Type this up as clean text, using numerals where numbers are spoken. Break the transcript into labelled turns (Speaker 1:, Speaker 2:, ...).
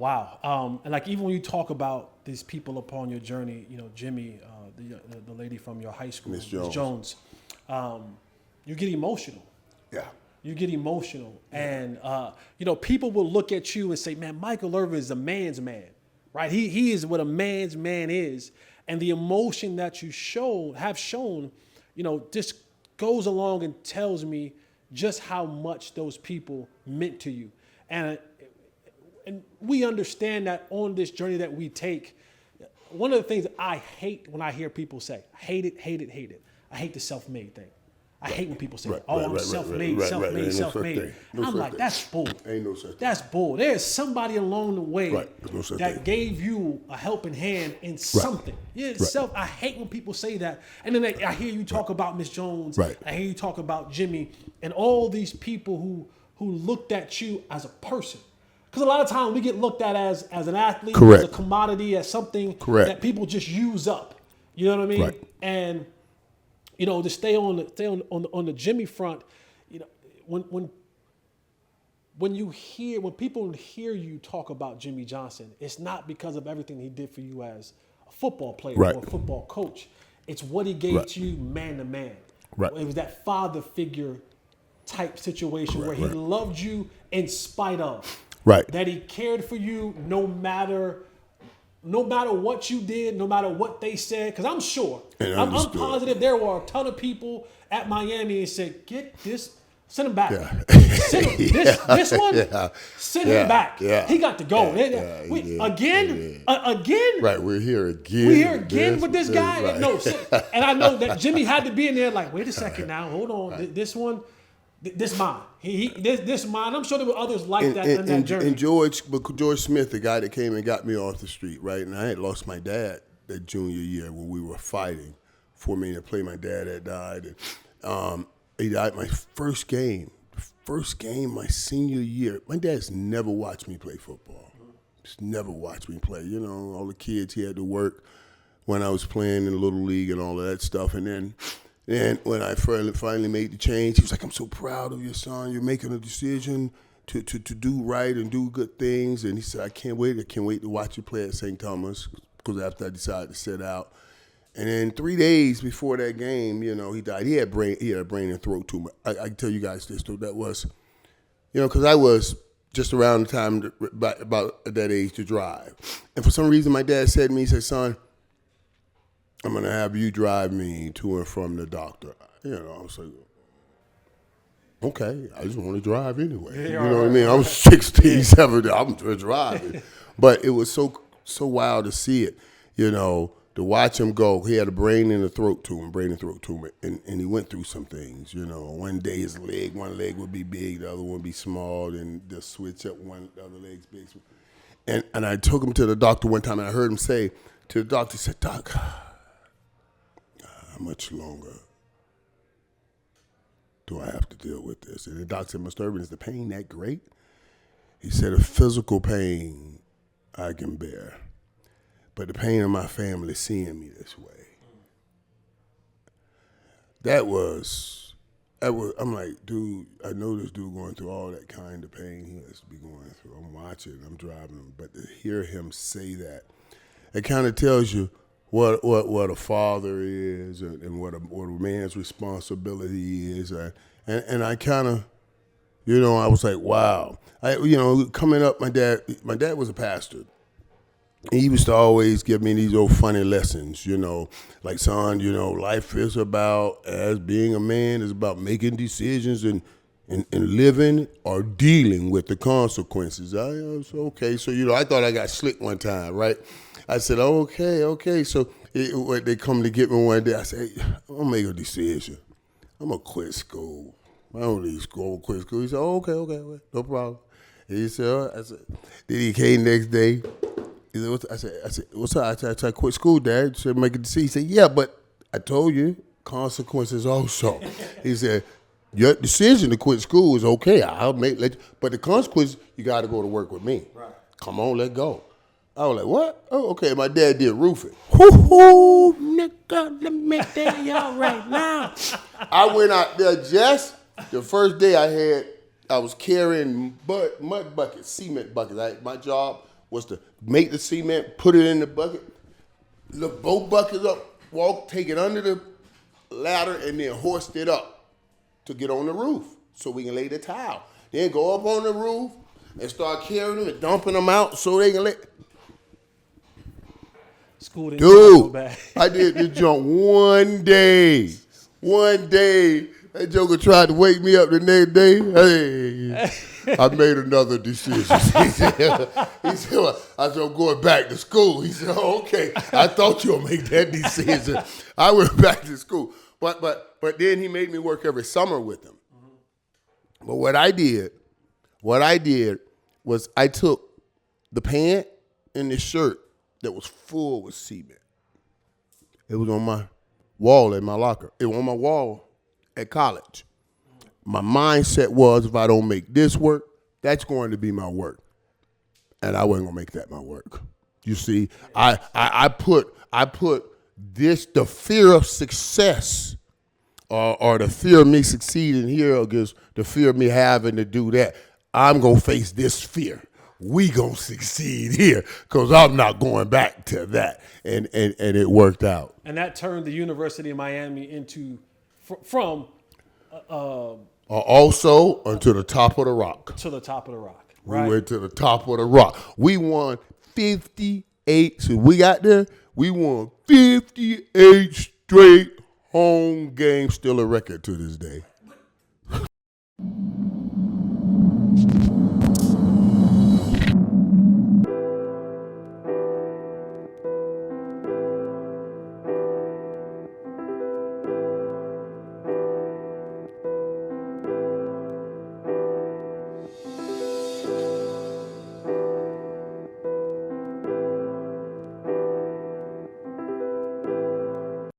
Speaker 1: Wow. And like even when you talk about these people upon your journey, Jimmy, the lady from your high school,
Speaker 2: Miss
Speaker 1: Jones, you get emotional.
Speaker 2: Yeah.
Speaker 1: You get emotional, and people will look at you and say, "Man, Michael Irvin is a man's man, right? He is what a man's man is." And the emotion that you have shown, just goes along and tells me just how much those people meant to you. And we understand that on this journey that we take, one of the things that I hate when I hear people say, hate it. I hate the self-made thing. I hate when people say, I'm self-made. I'm like, that's bull.
Speaker 2: Ain't no such thing.
Speaker 1: That's bull. There's somebody along the way that gave you a helping hand in something. Yeah, I hate when people say that. And then I hear you talk about Miss Jones.
Speaker 2: Right.
Speaker 1: I hear you talk about Jimmy and all these people who looked at you as a person. Because a lot of times we get looked at as an athlete, as a commodity, as something that people just use up. You know what I mean?
Speaker 2: Right.
Speaker 1: And to stay on the Jimmy front, when people hear you talk about Jimmy Johnson, it's not because of everything he did for you as a football player or a football coach. It's what he gave to you man to man.
Speaker 2: Right.
Speaker 1: It was that father figure type situation where he loved you in spite of.
Speaker 2: Right.
Speaker 1: That he cared for you no matter what you did, no matter what they said, because I'm sure, I'm positive there were a ton of people at Miami and said, get this, send him back. Yeah. Send him, this one, send him back. Yeah. He got to go. Again?
Speaker 2: Right, we're here again.
Speaker 1: We're here again with this guy? Right. No, and I know that Jimmy had to be in there like, wait a second now, hold on, this one, this mine. This mine. I'm sure there were others like that in that journey.
Speaker 2: And George Smith, the guy that came and got me off the street, right? And I had lost my dad that junior year when we were fighting for me to play. My dad had died. And, he died my first game my senior year. My dad's never watched me play football. Just never watched me play. All the kids, he had to work when I was playing in the Little League and all of that stuff. And then when I finally made the change, he was like, I'm so proud of your son. You're making a decision to do right and do good things. And he said, I can't wait to watch you play at St. Thomas, because after I decided to sit out. And then 3 days before that game, he died. He had a brain and throat tumor. I can tell you guys this, though. That was, because I was just around the time, about that age to drive. And for some reason, my dad said to me, he said, son, I'm going to have you drive me to and from the doctor. I was like, okay, I just want to drive anyway. You know what I mean? I was 16, 17, I'm just driving. But it was so wild to see it, to watch him go. He had a brain and throat tumor, and he went through some things, One day one leg would be big, the other one would be small, and they'll switch up, the other leg's big. And I took him to the doctor one time, and I heard him say to the doctor, he said, Doc, how much longer do I have to deal with this? And the doctor said, Mr. Irvin, is the pain that great? He said, a physical pain I can bear, but the pain of my family seeing me this way. I'm like, dude, I know this dude going through all that kind of pain he has to be going through. I'm watching, I'm driving him, but to hear him say that, it kind of tells you what a father is and what a man's responsibility is. And I kind of, I was like, wow. Coming up, my dad was a pastor. He used to always give me these old funny lessons, like, son, life is about, as being a man, is about making decisions and living or dealing with the consequences. I was okay. So, I thought I got slick one time, right? I said, okay. So they come to get me one day. I said, hey, I'm going to make a decision. I'm going to quit school. I don't need school, quit school. He said, okay, no problem. And he said, all right. I said, then he came next day. He said, I said, what's up? I said, I quit school, Dad. He said, make a decision. He said, yeah, but I told you, consequences also. He said, your decision to quit school is okay. But the consequences, you got to go to work with me. Right. Come on, let's go. I was like, what? Oh, okay. My dad did roofing. Hoo-hoo, nigga, let me tell y'all right now. I went out there just the first day I was carrying mud buckets, cement buckets. My job was to make the cement, put it in the bucket, lift both buckets up, take it under the ladder, and then hoist it up to get on the roof so we can lay the tile. Then go up on the roof and start carrying them and dumping them out so they can lay.
Speaker 1: School didn't go bad.
Speaker 2: I did this jump one day. One day, that joker tried to wake me up the next day. Hey, I made another decision. he said, I said, I'm going back to school. He said, oh, okay. I thought you'll make that decision. I went back to school. But then he made me work every summer with him. But what I did was I took the pant and the shirt that was full with cement. It was on my wall in my locker. It was on my wall at college. My mindset was, if I don't make this work, that's going to be my work. And I wasn't gonna make that my work. You see, I put this, the fear of success or the fear of me succeeding here against the fear of me having to do that. I'm gonna face this fear. We gonna succeed here because I'm not going back to that, and it worked out.
Speaker 1: And that turned the University of Miami into from
Speaker 2: also onto the top of the rock.
Speaker 1: To the top of the rock. Right?
Speaker 2: We went to the top of the rock. We won 58. So we got there. We won 58 straight home games. Still a record to this day.